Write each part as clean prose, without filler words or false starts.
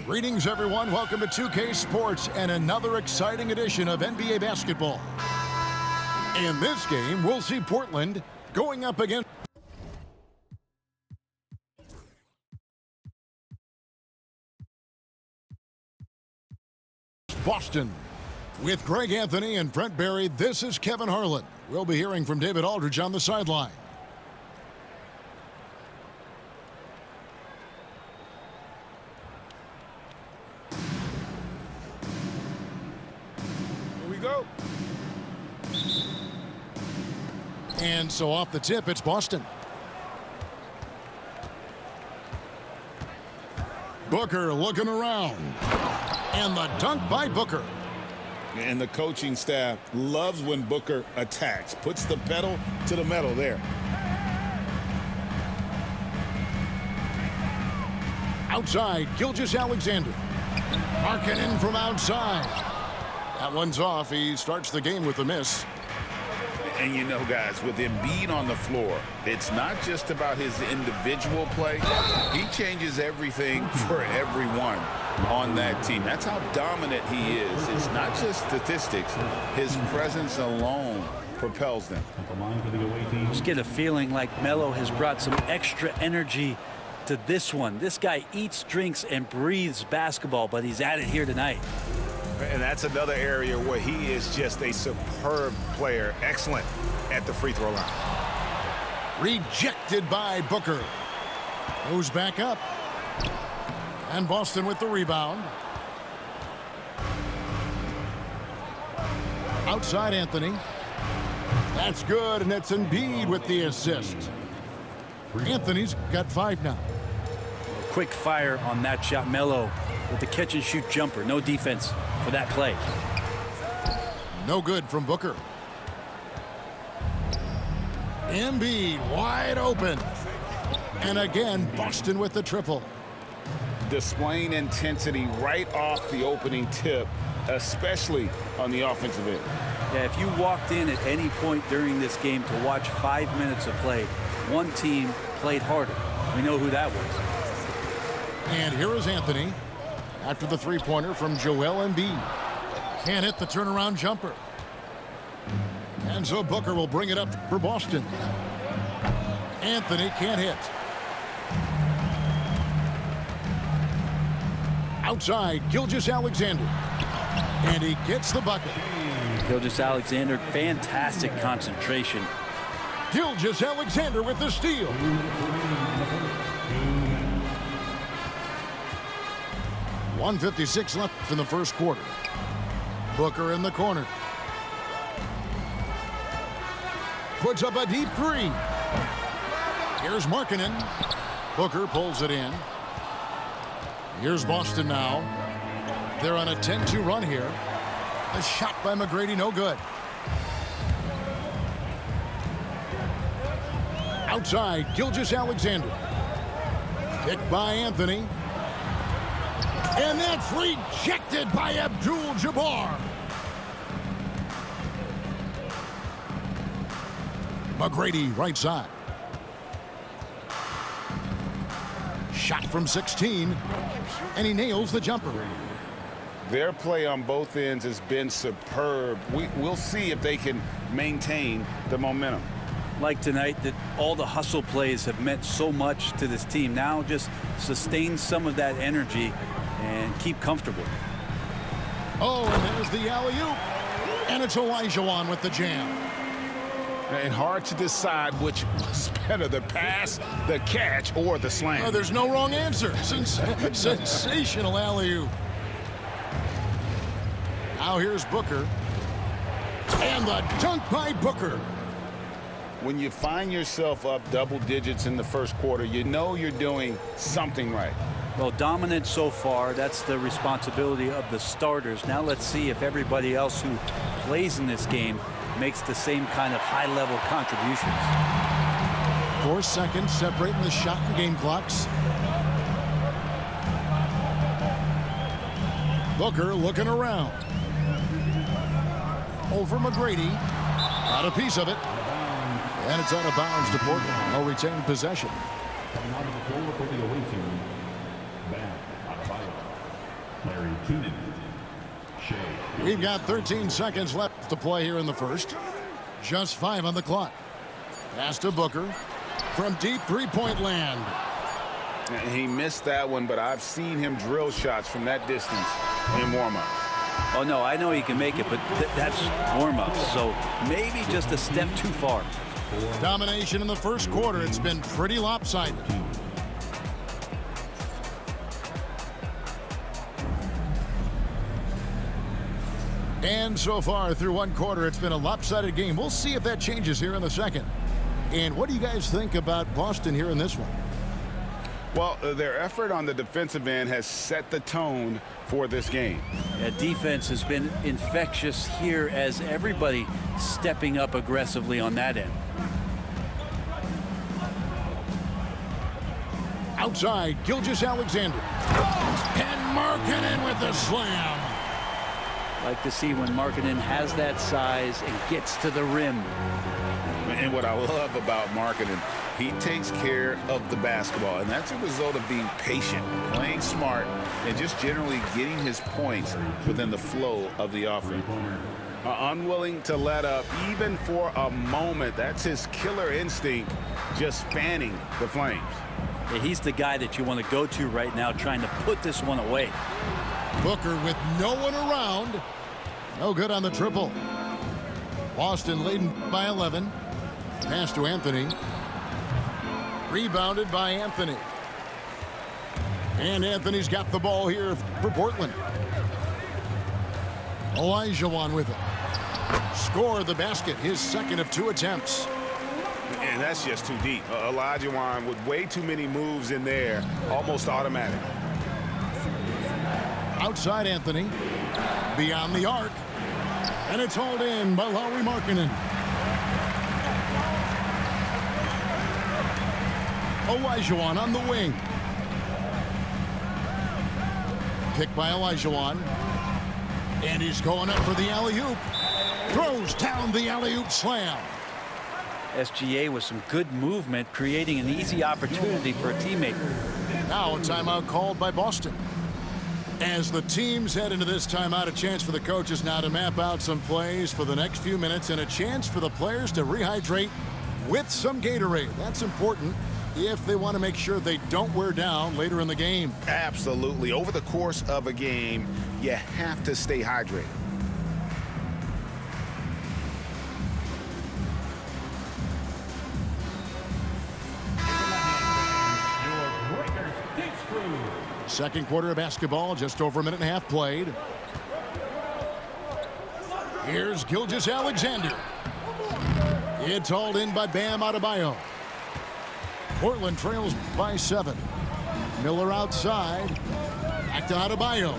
Greetings, everyone. Welcome to 2K Sports and another exciting edition of NBA basketball. In this game, we'll see Portland going up against Boston. With Greg Anthony and Brent Barry, this is Kevin Harlan. We'll be hearing from David Aldridge on the sideline. Go. And so off the tip, it's Boston. Booker looking around. And the dunk by Booker. And the coaching staff loves when Booker attacks. Puts the pedal to the metal there. Outside, Gilgeous-Alexander. Markkanen from outside. That one's off. He starts the game with a miss. And you know, guys, with Embiid on the floor, it's not just about his individual play. He changes everything for everyone on that team. That's how dominant he is. It's not just statistics. His presence alone propels them. Just get a feeling like Melo has brought some extra energy to this one. This guy eats, drinks, and breathes basketball, but he's at it here tonight. And that's another area where he is just a superb player. Excellent at the free throw line. Rejected by Booker. Goes back up. And Boston with the rebound. Outside Anthony. That's good, and it's Embiid with the assist. Anthony's got 5 now. Quick fire on that shot. Melo with the catch-and-shoot jumper. No defense for that play. No good from Booker. Embiid wide open. And again, Boston with the triple. Displaying intensity right off the opening tip, especially on the offensive end. Yeah, if you walked in at any point during this game to watch 5 minutes of play, one team played harder. We know who that was. And here is Anthony after the three-pointer from Joel Embiid. Can't hit the turnaround jumper. And so Booker will bring it up for Boston. Anthony can't hit. Outside, Gilgeous-Alexander. And he gets the bucket. Gilgeous-Alexander, fantastic concentration. Gilgeous-Alexander with the steal. .156 left in the first quarter. Booker in the corner. Puts up a deep three. Here's Markkanen. Booker pulls it in. Here's Boston now. They're on a 10-2 run here. A shot by McGrady, no good. Outside, Gilgeous-Alexander. Kicked by Anthony. And that's rejected by Abdul-Jabbar. McGrady right side. Shot from 16. And he nails the jumper. Their play on both ends has been superb. We'll see if they can maintain the momentum. Like tonight, that all the hustle plays have meant so much to this team. Now just sustain some of that energy and keep comfortable. Oh, and there's the alley-oop. And it's Olajuwon with the jam. And hard to decide which was better, the pass, the catch, or the slam. There's no wrong answer. Sensational alley-oop. Now here's Booker. And the dunk by Booker. When you find yourself up double digits in the first quarter, you know you're doing something right. Well, dominant so far. That's the responsibility of the starters. Now let's see if everybody else who plays in this game makes the same kind of high-level contributions. 4 seconds separating the shot and game clocks. Booker looking around. Over McGrady. Got a piece of it. And it's out of bounds to Portland. No retained possession. Larry Keenan. Shea. We've got 13 seconds left to play here in the first. Just 5 on the clock. Pass to Booker from deep three-point land. He missed that one, but I've seen him drill shots from that distance in warm-up. Oh, no, I know he can make it, but that's warm-up, so maybe just a step too far. Domination in the first quarter. It's been pretty lopsided. And so far through one quarter, it's been a lopsided game. We'll see if that changes here in the second. And what do you guys think about Boston here in this one? Well, their effort on the defensive end has set the tone for this game. Defense has been infectious here as everybody stepping up aggressively on that end. Outside, Gilgeous-Alexander. And Markkanen with the slam. Like to see when Markkanen has that size and gets to the rim. And what I love about Markkanen, he takes care of the basketball, and that's a result of being patient, playing smart, and just generally getting his points within the flow of the offense. Unwilling to let up even for a moment. That's his killer instinct, just fanning the flames. Yeah, he's the guy that you want to go to right now, trying to put this one away. Booker with no one around. No good on the triple. Boston leading by 11. Pass to Anthony. Rebounded by Anthony. And Anthony's got the ball here for Portland. Olajuwon with it. Score the basket, his second of 2 attempts. And that's just too deep. Olajuwon with way too many moves in there, almost automatic. Outside Anthony. Beyond the arc. And it's hauled in by Lauri Markkanen. Olajuwon on the wing. Picked by Olajuwon. And he's going up for the alley-oop. Throws down the alley-oop slam. SGA with some good movement, creating an easy opportunity for a teammate. Now a timeout called by Boston. As the teams head into this timeout, a chance for the coaches now to map out some plays for the next few minutes and a chance for the players to rehydrate with some Gatorade. That's important if they want to make sure they don't wear down later in the game. Absolutely. Over the course of a game, you have to stay hydrated. Second quarter of basketball, just over a minute and a half played. Here's Gilgeous-Alexander. It's hauled in by Bam Adebayo. Portland trails by 7. Miller outside. Back to Adebayo.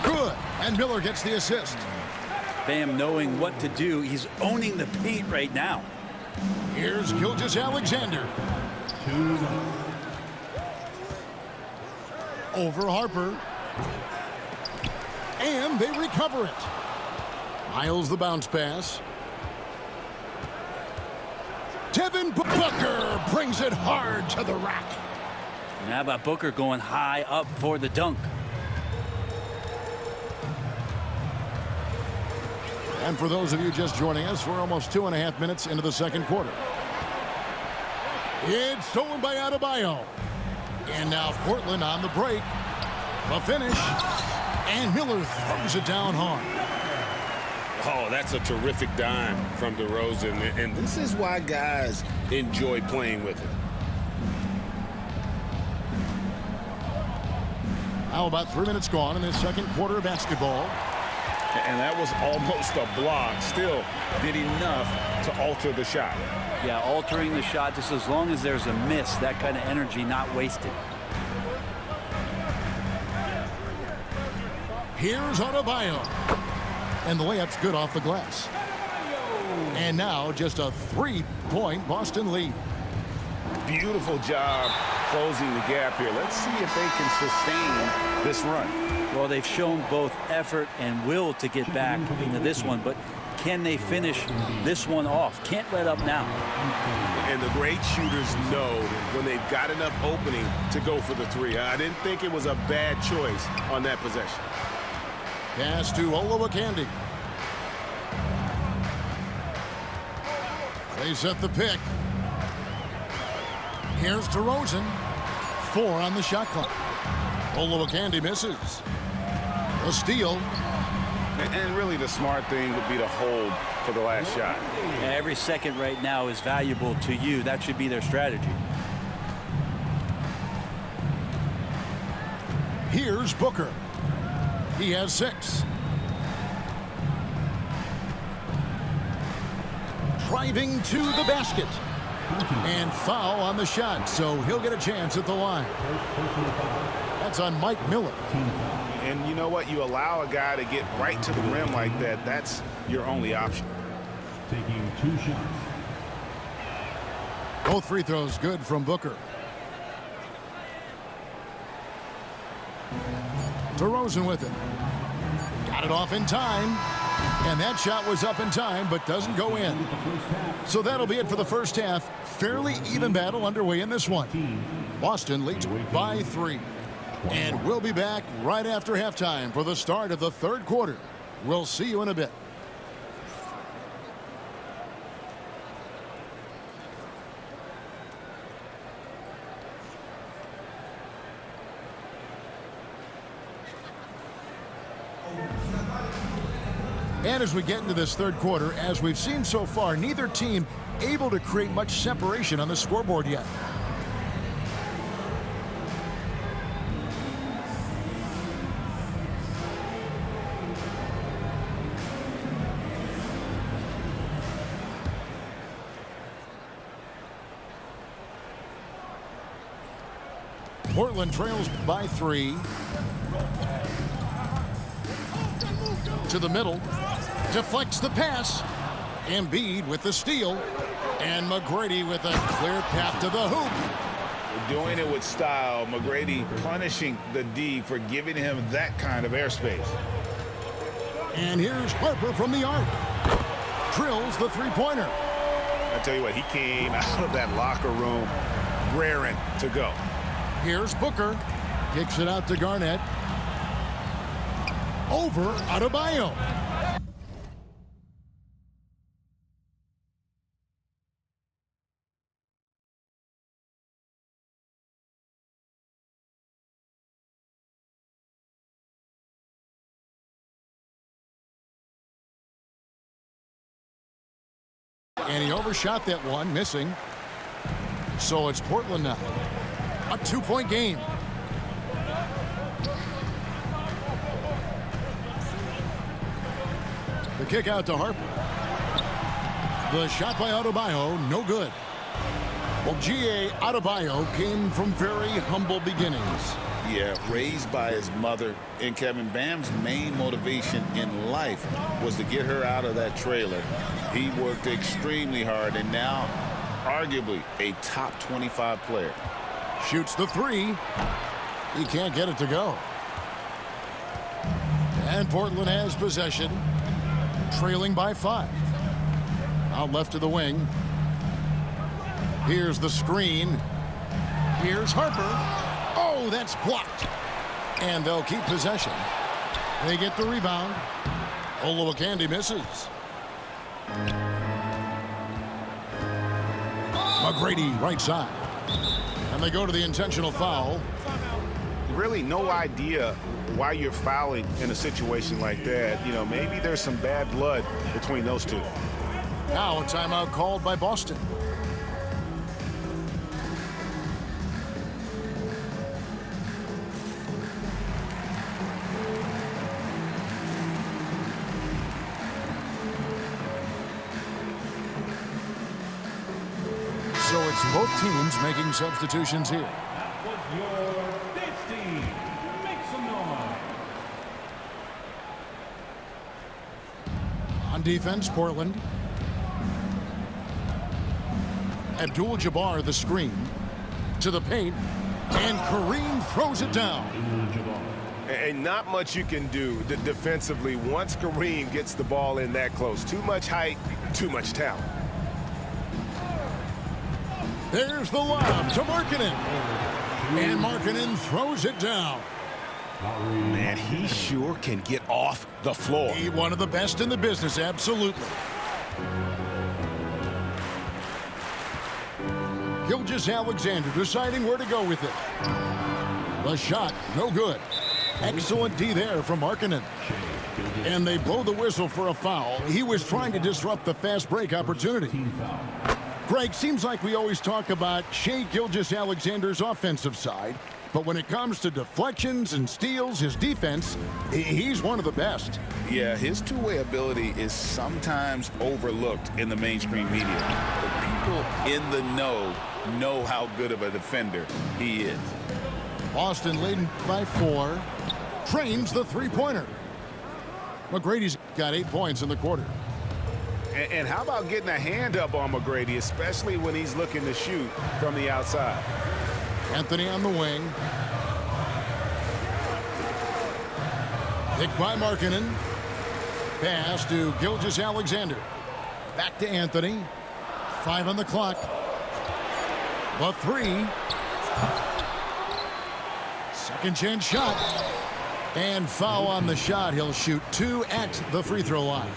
Good. And Miller gets the assist. Bam knowing what to do. He's owning the paint right now. Here's Gilgeous-Alexander. Over Harper. And they recover it. Miles the bounce pass. Devin Booker brings it hard to the rack. And how about Booker going high up for the dunk? And for those of you just joining us, we're almost 2.5 minutes into the second quarter. It's stolen by Adebayo. And now Portland on the break. The finish. And Miller throws it down hard. Oh, that's a terrific dime from DeRozan. And this is why guys enjoy playing with it. Now about 3 minutes gone in this second quarter of basketball. And that was almost a block. Still did enough to alter the shot. Yeah, altering the shot just as long as there's a miss. That kind of energy not wasted. Here's Adebayo. And the layup's good off the glass. And now just a 3-point Boston lead. Beautiful job closing the gap here. Let's see if they can sustain this run. Well, they've shown both effort and will to get back into this one, but can they finish this one off? Can't let up now. And the great shooters know when they've got enough opening to go for the three. I didn't think it was a bad choice on that possession. Pass to Olowokandi. They set the pick. Here's DeRozan. 4 on the shot clock. Olowokandi misses. A steal. And really the smart thing would be to hold for the last shot. And every second right now is valuable to you. That should be their strategy. Here's Booker. He has 6. Driving to the basket. And foul on the shot, so he'll get a chance at the line. That's on Mike Miller. And you know what? You allow a guy to get right to the rim like that. That's your only option. Taking 2 shots. Both free throws good from Booker. DeRozan with it. Got it off in time. And that shot was up in time, but doesn't go in. So that'll be it for the first half. Fairly even battle underway in this one. Boston leads by 3. And we'll be back right after halftime for the start of the third quarter. We'll see you in a bit. And as we get into this third quarter, as we've seen so far, neither team able to create much separation on the scoreboard yet. Portland trails by 3. To the middle. Deflects the pass. Embiid with the steal. And McGrady with a clear path to the hoop. Doing it with style. McGrady punishing the D for giving him that kind of airspace. And here's Harper from the arc. Drills the three-pointer. I tell you what, he came out of that locker room raring to go. Here's Booker. Kicks it out to Garnett. Over Adebayo. And he overshot that one, missing. So it's Portland now. A 2-point game. The kick out to Harper. The shot by Adebayo, no good. Well, G.A. Adebayo came from very humble beginnings. Yeah, raised by his mother. And Kevin, Bam's main motivation in life was to get her out of that trailer. He worked extremely hard and now arguably a top 25 player. Shoots the 3. He can't get it to go. And Portland has possession. Trailing by 5. Out left to the wing. Here's the screen. Here's Harper. Oh, that's blocked. And they'll keep possession. They get the rebound. Olowokandi misses. McGrady right side. And they go to the intentional foul. Really no idea why you're fouling in a situation like that. You know, maybe there's some bad blood between those two. Now a timeout called by Boston. So it's both teams making substitutions here. That was your Knicks team. Make some noise. On defense, Portland. Abdul-Jabbar the screen. To the paint, and Kareem throws it down. And not much you can do defensively once Kareem gets the ball in that close. Too much height, too much talent. There's the lob to Markkanen. And Markkanen throws it down. Man, he sure can get off the floor. He one of the best in the business, absolutely. Gilgeous-Alexander deciding where to go with it. The shot, no good. Excellent D there from Markkanen. And they blow the whistle for a foul. He was trying to disrupt the fast break opportunity. Greg, seems like we always talk about Shai Gilgeous-Alexander's offensive side, but when it comes to deflections and steals, his defense, he's one of the best. Yeah, his two-way ability is sometimes overlooked in the mainstream media. But people in the know how good of a defender he is. Boston leading by 4. Trains the three-pointer. McGrady's got 8 points in the quarter. And how about getting a hand up on McGrady, especially when he's looking to shoot from the outside? Anthony on the wing. Picked by Markkanen. Pass to Gilgeous-Alexander. Back to Anthony. 5 on the clock. The 3. Second chance shot. And foul on the shot. He'll shoot 2 at the free throw line.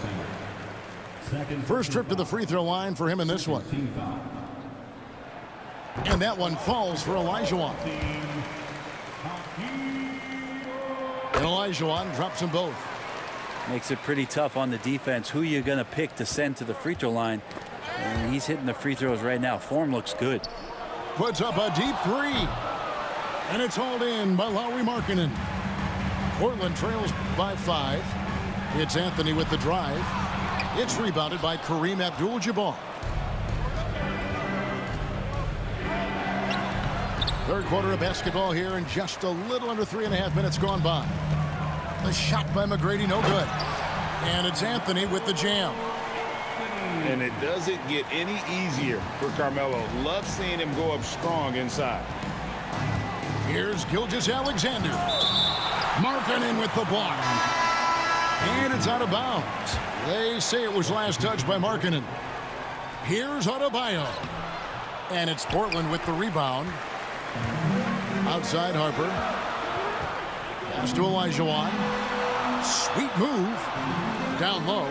First trip to the free throw line for him in this one. And that one falls for Olajuwon. And Olajuwon drops them both. Makes it pretty tough on the defense. Who you're going to pick to send to the free throw line. And he's hitting the free throws right now. Form looks good. Puts up a deep 3. And it's hauled in by Lauri Markkanen. Portland trails by 5. It's Anthony with the drive. It's rebounded by Kareem Abdul-Jabbar. Third quarter of basketball here, and just a little under 3.5 minutes gone by. The shot by McGrady, no good. And it's Anthony with the jam. And it doesn't get any easier for Carmelo. Love seeing him go up strong inside. Here's Gilgeous-Alexander. Markkanen with the block. And it's out of bounds. They say it was last touched by Markkanen. Here's Adebayo. And it's Portland with the rebound. Outside Harper. Pass to Olajuwon. Sweet move. Down low.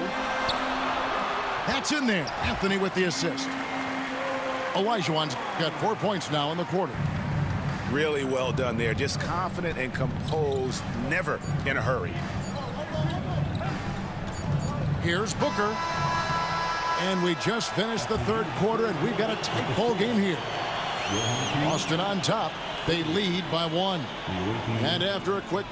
That's in there. Anthony with the assist. Olajuwon's got 4 points now in the quarter. Really well done there. Just confident and composed, never in a hurry. Here's Booker. And we just finished the third quarter, and we've got a tight ball game here. Boston on top. They lead by 1. And after a quick...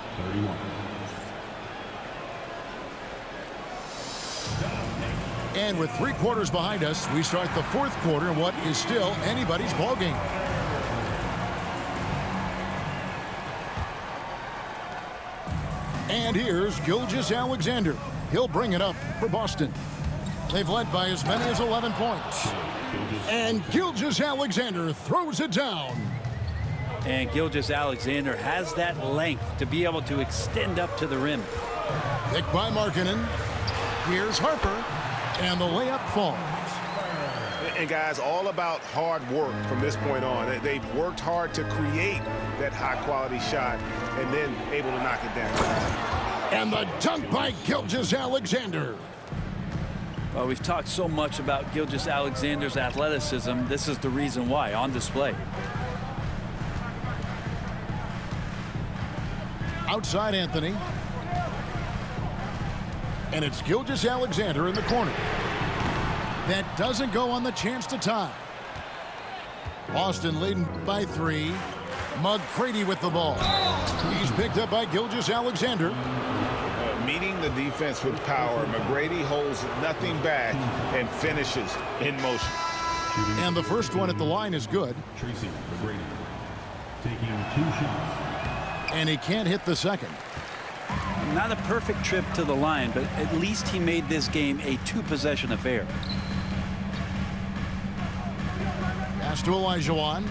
And with 3 quarters behind us, we start the fourth quarter in what is still anybody's ball game. And here's Gilgeous-Alexander. He'll bring it up for Boston. They've led by as many as 11 points. And Gilgeous-Alexander throws it down. And Gilgeous-Alexander has that length to be able to extend up to the rim. Picked by Markkanen. Here's Harper. And the layup falls. And guys, all about hard work from this point on. They've worked hard to create that high-quality shot and then able to knock it down. And the dunk by Gilgeous-Alexander. Well, we've talked so much about Gilgeous-Alexander's athleticism. This is the reason why, on display. Outside Anthony. And it's Gilgeous-Alexander in the corner. That doesn't go on the chance to tie. Boston leading by 3. McGrady with the ball. He's picked up by Gilgeous-Alexander. Meeting the defense with power, McGrady holds nothing back and finishes in motion. And the first one at the line is good. Tracy McGrady taking 2 shots. And he can't hit the second. Not a perfect trip to the line, but at least he made this game a 2-possession affair. Pass to Olajuwon.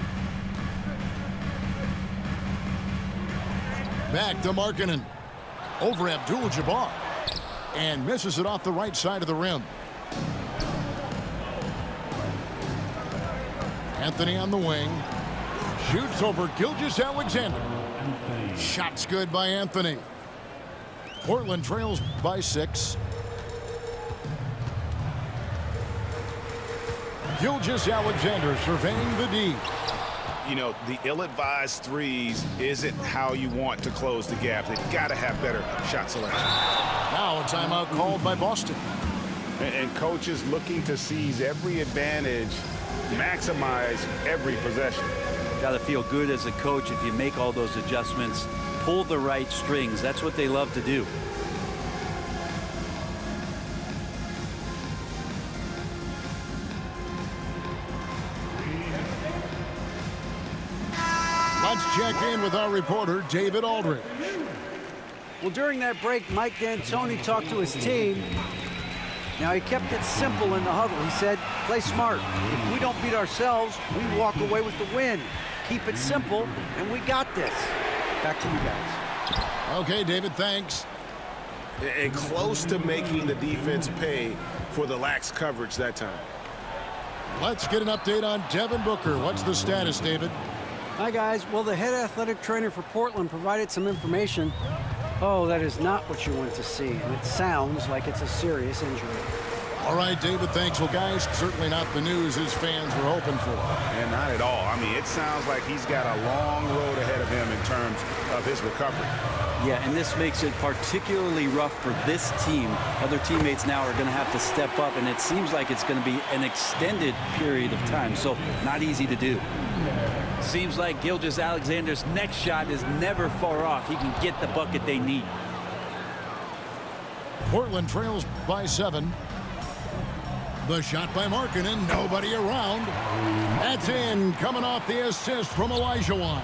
Back to Markkanen. Over Abdul-Jabbar. And misses it off the right side of the rim. Anthony on the wing. Shoots over Gilgeous-Alexander. Shot's good by Anthony. Portland trails by 6. Gilgeous-Alexander surveying the D. You know, the ill-advised threes isn't how you want to close the gap. They've got to have better shot selection. Now a timeout called by Boston. And coaches looking to seize every advantage, maximize every possession. Got to feel good as a coach if you make all those adjustments. Pull the right strings. That's what they love to do. Let's check in with our reporter, David Aldridge. Well, during that break, Mike D'Antoni talked to his team. Now, he kept it simple in the huddle. He said, play smart. If we don't beat ourselves, we walk away with the win. Keep it simple, and we got this. Back to you guys. Okay, David, thanks. And close to making the defense pay for the lax coverage that time. Let's get an update on Devin Booker. What's the status, David? Hi, guys. Well, the head athletic trainer for Portland provided some information. Oh, that is not what you want to see, and it sounds like it's a serious injury. All right, David, thanks. Well, guys, certainly not the news his fans were hoping for. And not at all. I mean, it sounds like he's got a long road ahead of him in terms of his recovery. Yeah, and this makes it particularly rough for this team. Other teammates now are going to have to step up, and it seems like it's going to be an extended period of time, so not easy to do. Seems like Gilgeous-Alexander's next shot is never far off. He can get the bucket they need. Portland trails by 7. The shot by Markkanen, nobody around. That's in, coming off the assist from Olajuwon.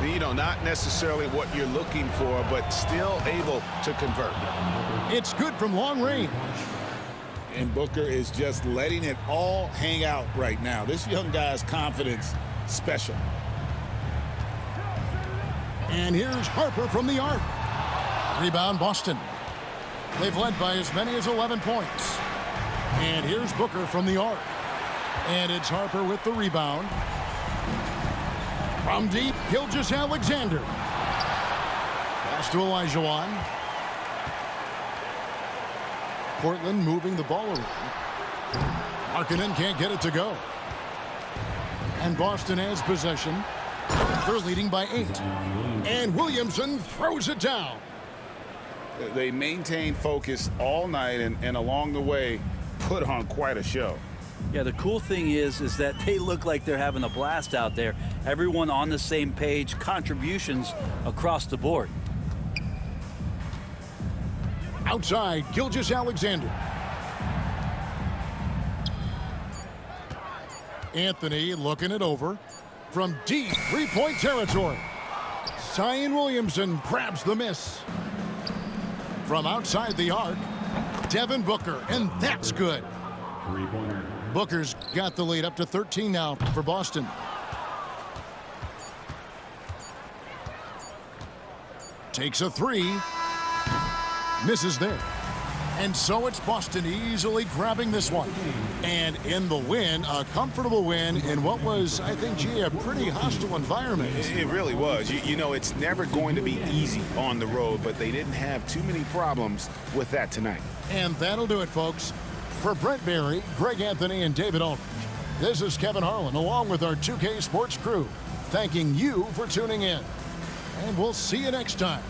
You know, not necessarily what you're looking for, but still able to convert. It's good from long range. And Booker is just letting it all hang out right now. This young guy's confidence, special. And here's Harper from the arc. Rebound, Boston. They've led by as many as 11 points. And here's Booker from the arc. And it's Harper with the rebound. From deep, Gilgeous-Alexander. Pass to Olajuwon. Portland moving the ball around. Markkanen can't get it to go. And Boston has possession. They're leading by 8. And Williamson throws it down. They maintain focus all night and along the way put on quite a show. Yeah, the cool thing is that they look like they're having a blast out there. Everyone on the same page, contributions across the board. Outside, Gilgeous-Alexander. Anthony looking it over from deep three-point territory. Zion Williamson grabs the miss. From outside the arc, Devin Booker, and that's good. Booker's got the lead up to 13 now for Boston. Takes a 3. Misses there. And so it's Boston easily grabbing this one. And in the win, a comfortable win in what was, I think, gee, a pretty hostile environment. It really was. You know, it's never going to be easy on the road, but they didn't have too many problems with that tonight. And that'll do it, folks. For Brent Barry, Greg Anthony, and David Aldridge, this is Kevin Harlan, along with our 2K Sports crew, thanking you for tuning in. And we'll see you next time